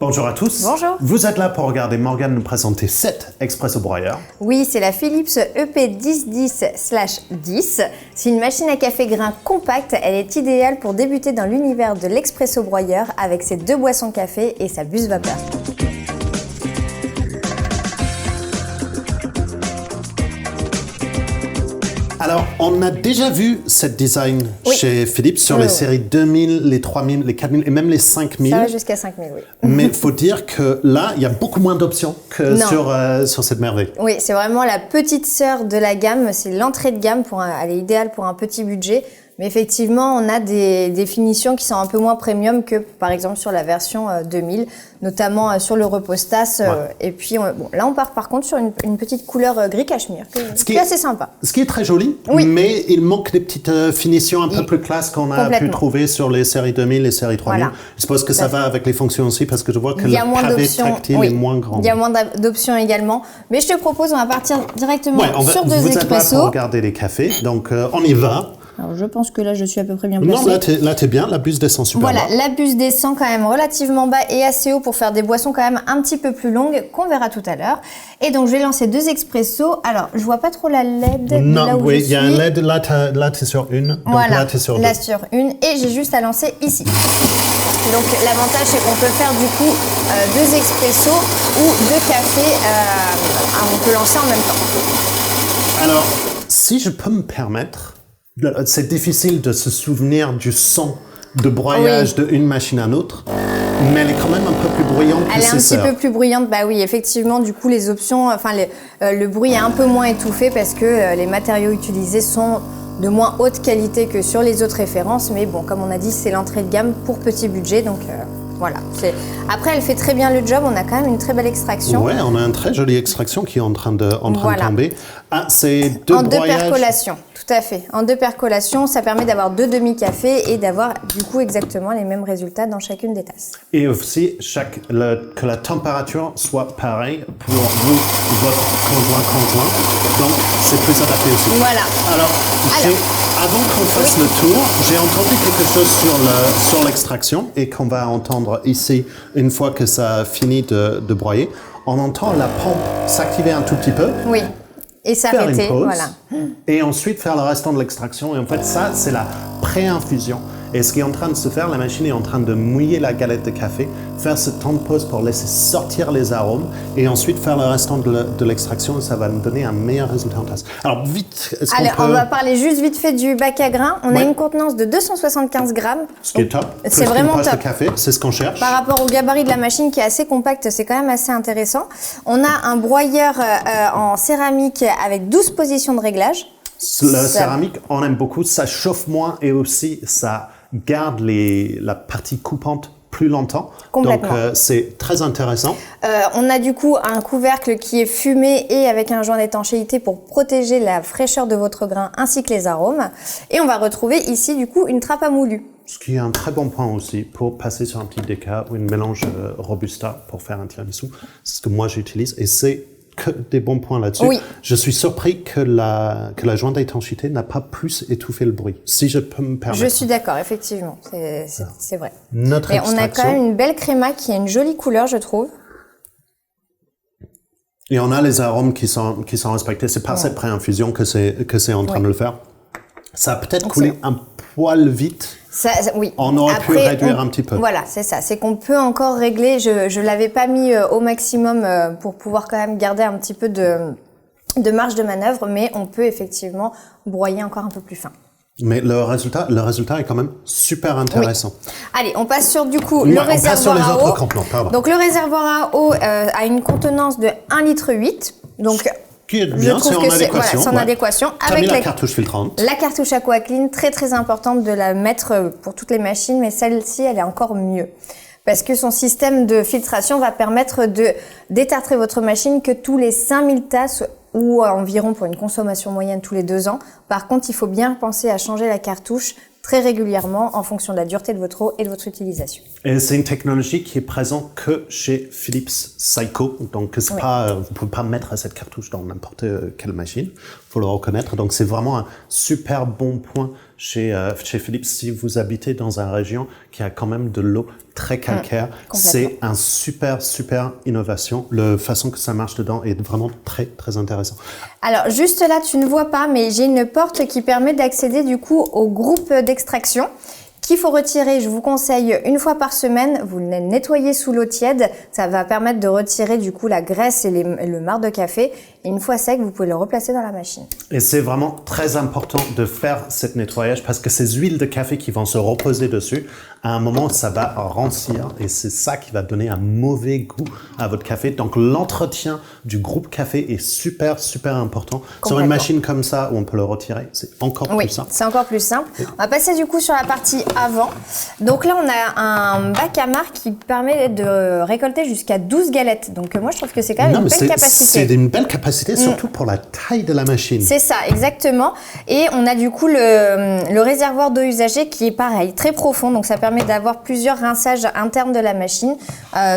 Bonjour à tous. Bonjour. Vous êtes là pour regarder Morgane nous présenter 7 expresso broyeurs. Oui, c'est la Philips EP1010/10. C'est une machine à café grain compacte. Elle est idéale pour débuter dans l'univers de l'expresso broyeur avec ses 2 boissons café et sa buse vapeur. Alors, on a déjà vu cette design chez Philips sur les séries 2000, les 3000, les 4000 et même les 5000. Ça va jusqu'à 5000, oui. Mais il faut dire que là, il y a beaucoup moins d'options que sur cette merveille. Oui, c'est vraiment la petite sœur de la gamme. C'est l'entrée de gamme. Elle est idéale pour un petit budget. Mais effectivement, on a des finitions qui sont un peu moins premium que, par exemple, sur la version 2000, notamment sur le repostas. Et puis, là, on part par contre sur une petite couleur gris cachemire, qui est assez sympa. Ce qui est très joli, mais il manque des petites finitions un peu plus classe qu'on a pu trouver sur les séries 2000 et séries 3000. Voilà. Je suppose que ça va avec les fonctions aussi, parce que je vois que le pavé tactile est moins grand. Il y a moins d'options également. Mais je te propose, on va partir directement sur 2 expressos. Vous êtes là pour regarder les cafés, donc on y va. Alors, je pense que là, je suis à peu près bien placée. Non, là, t'es bien. La buse descend super bas. Voilà, la buse descend quand même relativement bas et assez haut pour faire des boissons quand même un petit peu plus longues, qu'on verra tout à l'heure. Et donc, je vais lancer 2 expressos. Alors, je vois pas trop la LED. Non, oui, il y a un LED. Là, t'es sur une. Donc voilà, là, t'es sur 2. Là, sur une. Et j'ai juste à lancer ici. Donc, l'avantage, c'est qu'on peut faire du coup 2 expressos ou 2 cafés. On peut lancer en même temps. Alors, si je peux me permettre... C'est difficile de se souvenir du son de broyage d'une machine à l'autre, mais elle est quand même un peu plus bruyante que ses sœurs. Elle est un petit peu plus bruyante, bah oui, effectivement, du coup, les options, le bruit est un peu moins étouffé parce que les matériaux utilisés sont de moins haute qualité que sur les autres références, mais bon, comme on a dit, c'est l'entrée de gamme pour petit budget, donc voilà. Après, elle fait très bien le job, on a quand même une très belle extraction. Ouais, on a une très jolie extraction qui est en train de tomber. Ah, c'est 2 en broyages. 2 percolations, tout à fait. En 2 percolations, ça permet d'avoir 2 demi-cafés et d'avoir du coup exactement les mêmes résultats dans chacune des tasses. Et aussi que la température soit pareille pour vous, votre conjoint. Donc, c'est plus adapté aussi. Voilà. Alors avant qu'on fasse le tour, j'ai entendu quelque chose sur l'extraction et qu'on va entendre ici une fois que ça a fini de broyer. On entend la pompe s'activer un tout petit peu. Oui. Et s'arrêter, voilà. Et ensuite faire le restant de l'extraction. Et en fait, ça, c'est la pré-infusion. Et ce qui est en train de se faire, la machine est en train de mouiller la galette de café, faire ce temps de pause pour laisser sortir les arômes, et ensuite faire le restant de l'extraction, et ça va nous donner un meilleur résultat en tasse. Alors, vite, on va parler juste vite fait du bac à grains. On a une contenance de 275 grammes. Ce qui est top. C'est vraiment top. De café, c'est ce qu'on cherche. Par rapport au gabarit de la machine qui est assez compact, c'est quand même assez intéressant. On a un broyeur en céramique avec 12 positions de réglage. Le céramique, on aime beaucoup. Ça chauffe moins et aussi ça garde la partie coupante plus longtemps. Complètement. Donc, c'est très intéressant. On a du coup un couvercle qui est fumé et avec un joint d'étanchéité pour protéger la fraîcheur de votre grain ainsi que les arômes. Et on va retrouver ici du coup une trappe à moulu. Ce qui est un très bon point aussi pour passer sur un petit déca ou une mélange Robusta pour faire un tiramisu. C'est ce que moi j'utilise et c'est que des bons points là-dessus. Oui. Je suis surpris que la jointe d'étanchéité n'a pas plus étouffé le bruit, si je peux me permettre. Je suis d'accord, effectivement, c'est vrai. Notre extraction. On a quand même une belle créma qui a une jolie couleur, je trouve. Et on a les arômes qui sont respectés. C'est par cette pré-infusion que c'est en train de le faire. Ça a peut-être coulé un poil vite. Oui. On aurait pu réduire un petit peu. Voilà, c'est ça. C'est qu'on peut encore régler. Je l'avais pas mis au maximum pour pouvoir quand même garder un petit peu de marge de manœuvre, mais on peut effectivement broyer encore un peu plus fin. Mais le résultat est quand même super intéressant. Oui. Allez, on passe sur du coup le réservoir à eau. Donc le réservoir à eau a une contenance de 1,8 litre. Donc qui est bien, c'est en adéquation. Voilà, c'est en adéquation. Avec la cartouche filtrante. La cartouche AquaClean, très très importante de la mettre pour toutes les machines, mais celle-ci, elle est encore mieux. Parce que son système de filtration va permettre de détartrer votre machine que tous les 5000 tasses ou environ pour une consommation moyenne tous les 2 ans. Par contre, il faut bien penser à changer la cartouche très régulièrement en fonction de la dureté de votre eau et de votre utilisation. Et c'est une technologie qui est présente que chez Philips Psycho, donc c'est pas, vous pouvez pas mettre cette cartouche dans n'importe quelle machine, faut le reconnaître. Donc c'est vraiment un super bon point chez Philips, si vous habitez dans une région qui a quand même de l'eau très calcaire, c'est un super innovation. La façon que ça marche dedans est vraiment très intéressant. Alors juste là, tu ne vois pas, mais j'ai une porte qui permet d'accéder du coup au groupe d'extraction qu'il faut retirer. Je vous conseille une fois par semaine, vous le nettoyez sous l'eau tiède. Ça va permettre de retirer du coup la graisse et le marc de café. Et une fois sec, vous pouvez le replacer dans la machine. Et c'est vraiment très important de faire ce nettoyage parce que ces huiles de café qui vont se reposer dessus, à un moment, ça va rancir et c'est ça qui va donner un mauvais goût à votre café. Donc, l'entretien du groupe café est super important. Sur une machine comme ça où on peut le retirer, c'est encore plus simple. C'est encore plus simple. On va passer du coup sur la partie avant. Donc là, on a un bac à marc qui permet de récolter jusqu'à 12 galettes. Donc moi, je trouve que c'est quand même une belle capacité. C'est une belle capacité, surtout pour la taille de la machine. C'est ça, exactement. Et on a du coup le réservoir d'eau usagée qui est pareil, très profond. Donc ça permet d'avoir plusieurs rinçages internes de la machine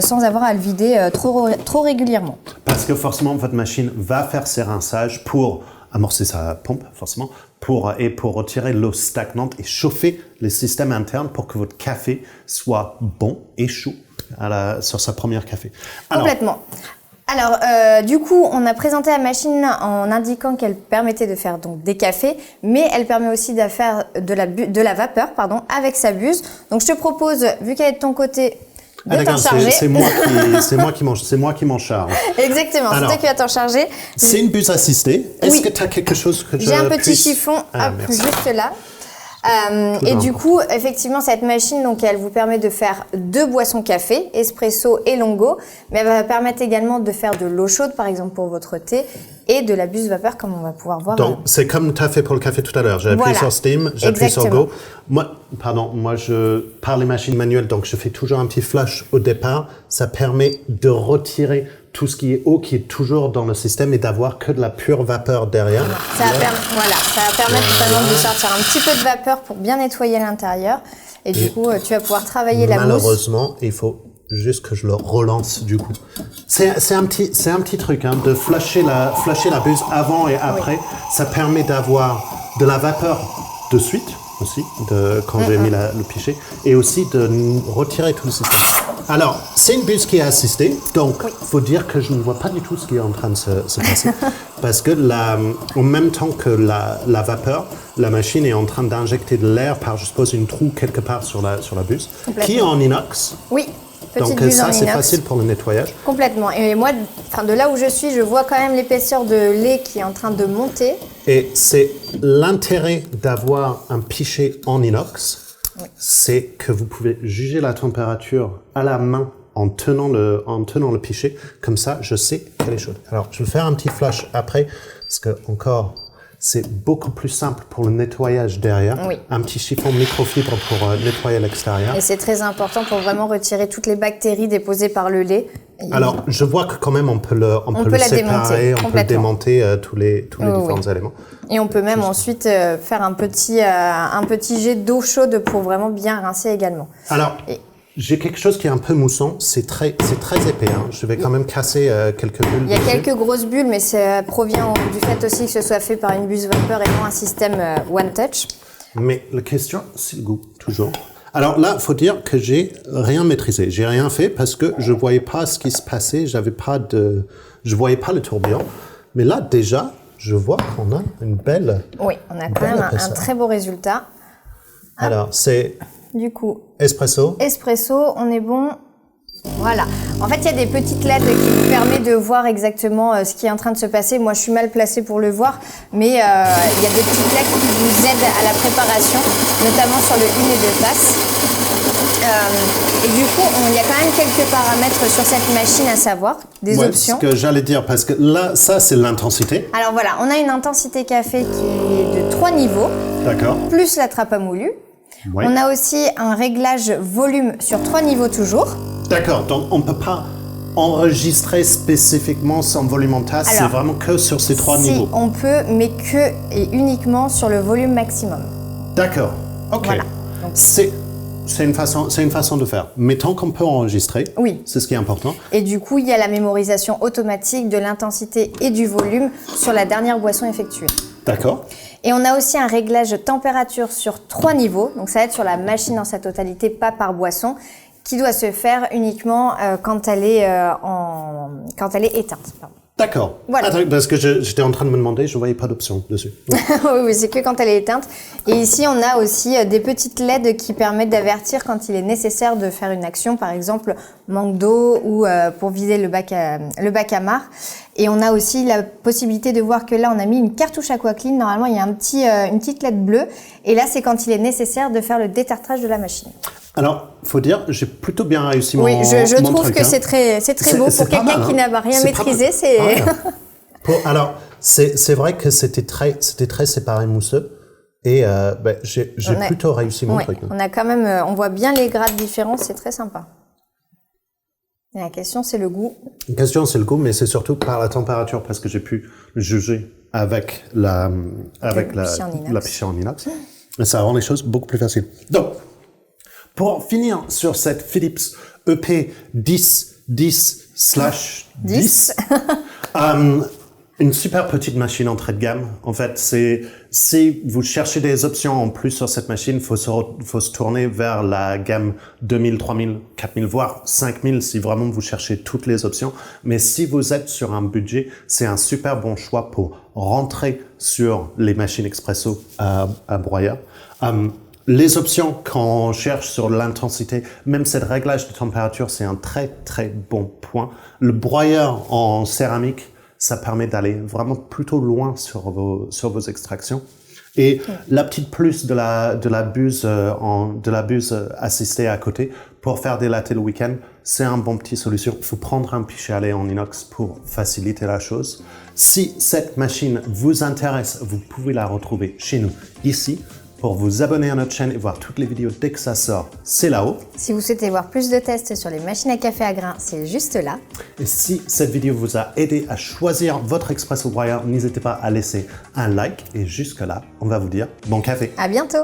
sans avoir à le vider trop régulièrement. Parce que forcément, votre machine va faire ses rinçages pour amorcer sa pompe, forcément, pour retirer l'eau stagnante et chauffer les systèmes internes pour que votre café soit bon et chaud sur sa première café. Complètement. Alors, du coup, on a présenté la machine en indiquant qu'elle permettait de faire donc des cafés, mais elle permet aussi de faire de la vapeur, avec sa buse. Donc, je te propose, vu qu'elle est de ton côté, de t'en charger. C'est moi qui m'en charge. Exactement, c'est toi qui vas t'en charger. C'est une buse assistée. Est-ce que tu as quelque chose que je puisse... J'ai un petit chiffon, juste là. Et du coup, effectivement, cette machine, donc, elle vous permet de faire 2 boissons café, espresso et longo, mais elle va permettre également de faire de l'eau chaude, par exemple, pour votre thé, et de la buse vapeur, comme on va pouvoir voir. Donc, c'est comme tu as fait pour le café tout à l'heure. J'ai appuyé sur Steam, j'ai appuyé sur Go. Moi, je parle les machines manuelles, donc je fais toujours un petit flush au départ. Ça permet de retirer tout ce qui est eau qui est toujours dans le système et d'avoir que de la pure vapeur derrière. Ça va permettre totalement de sortir un petit peu de vapeur pour bien nettoyer l'intérieur. Et du coup, tu vas pouvoir travailler la mousse. Malheureusement, il faut juste que je le relance du coup. C'est un petit truc de flasher la buse avant et après. Ça permet d'avoir de la vapeur de suite aussi, quand j'ai mis le pichet, et aussi de retirer tout le système. Alors, c'est une buse qui est assistée, donc faut dire que je ne vois pas du tout ce qui est en train de se passer, parce que en même temps que la vapeur, la machine est en train d'injecter de l'air par, je suppose, une trou quelque part sur la buse, qui est en inox. Oui. Donc ça, c'est facile pour le nettoyage. Complètement. Et moi, de là où je suis, je vois quand même l'épaisseur de lait qui est en train de monter. Et c'est l'intérêt d'avoir un pichet en inox, c'est que vous pouvez juger la température à la main en tenant le pichet. Comme ça, je sais qu'elle est chaude. Alors, je vais faire un petit flash après, parce que c'est beaucoup plus simple pour le nettoyage derrière. Un petit chiffon microfibre pour nettoyer l'extérieur. Et c'est très important pour vraiment retirer toutes les bactéries déposées par le lait. Alors, je vois que quand même on peut le séparer, on peut démonter tous les différents éléments. Et on peut même ensuite faire un petit jet d'eau chaude pour vraiment bien rincer également. Alors, j'ai quelque chose qui est un peu moussant, c'est très épais. Je vais quand même casser quelques bulles. Il y a quelques grosses bulles, mais ça provient du fait aussi que ce soit fait par une buse vapeur et non un système One Touch. Mais la question, c'est le goût, toujours. Alors là, faut dire que j'ai rien maîtrisé. J'ai rien fait parce que je voyais pas ce qui se passait. Je voyais pas le tourbillon. Mais là, déjà, je vois qu'on a une belle. Oui, on a quand même un très beau résultat. Alors, c'est. Du coup, espresso, on est bon. Voilà. En fait, il y a des petites LED qui vous permettent de voir exactement ce qui est en train de se passer. Moi, je suis mal placée pour le voir, mais il y a des petites LED qui vous aident à la préparation, notamment sur le 1 et 2 tasses. Et du coup, il y a quand même quelques paramètres sur cette machine à savoir, des options. Ce que j'allais dire, parce que là, ça, c'est l'intensité. Alors voilà, on a une intensité café qui est de 3 niveaux. D'accord. Plus la trappe à moulu. Oui. On a aussi un réglage volume sur 3 niveaux toujours. D'accord, donc on ne peut pas enregistrer spécifiquement son volume en tasse, c'est vraiment que sur ces 3 niveaux. On peut, mais que et uniquement sur le volume maximum. D'accord, ok. Voilà. C'est une façon de faire. Mais tant qu'on peut enregistrer, c'est ce qui est important. Et du coup, il y a la mémorisation automatique de l'intensité et du volume sur la dernière boisson effectuée. D'accord. Et on a aussi un réglage de température sur 3 niveaux. Donc ça va être sur la machine dans sa totalité, pas par boisson, qui doit se faire uniquement quand elle est éteinte. Pardon. D'accord. Voilà. Attends, parce que j'étais en train de me demander, je ne voyais pas d'option dessus. Oui, c'est que quand elle est éteinte. Et ici, on a aussi des petites LED qui permettent d'avertir quand il est nécessaire de faire une action, par exemple manque d'eau ou pour vider le bac à marre. Et on a aussi la possibilité de voir que là, on a mis une cartouche Aquaclean. Normalement, il y a une petite LED bleue. Et là, c'est quand il est nécessaire de faire le détartrage de la machine. Alors, faut dire, j'ai plutôt bien réussi mon Oui, je mon trouve truc, que hein. c'est très beau pour quelqu'un qui n'a rien maîtrisé. C'est Alors, c'est vrai que c'était très séparé mousseux et j'ai plutôt réussi mon truc. On a quand même, on voit bien les grades différents, c'est très sympa. Et la question, c'est le goût. La question, c'est le goût, mais c'est surtout par la température parce que j'ai pu le juger avec la pichée en inox. Et ça rend les choses beaucoup plus faciles. Donc, pour finir sur cette Philips EP 10-10/10, une super petite machine entrée de gamme. En fait, si vous cherchez des options en plus sur cette machine, faut se tourner vers la gamme 2000, 3000, 4000, voire 5000 si vraiment vous cherchez toutes les options. Mais si vous êtes sur un budget, c'est un super bon choix pour rentrer sur les machines expresso à broyeur. Les options quand on cherche sur l'intensité, même cette réglage de température, c'est un très très bon point. Le broyeur en céramique, ça permet d'aller vraiment plutôt loin sur vos extractions. Et la petite plus de la buse assistée à côté pour faire des lattés le week-end, c'est un bon petit solution. Il faut prendre un pichet à lait en inox pour faciliter la chose. Si cette machine vous intéresse, vous pouvez la retrouver chez nous ici. Pour vous abonner à notre chaîne et voir toutes les vidéos dès que ça sort, c'est là-haut. Si vous souhaitez voir plus de tests sur les machines à café à grains, c'est juste là. Et si cette vidéo vous a aidé à choisir votre expresso broyeur, n'hésitez pas à laisser un like. Et jusque-là, on va vous dire bon café. À bientôt.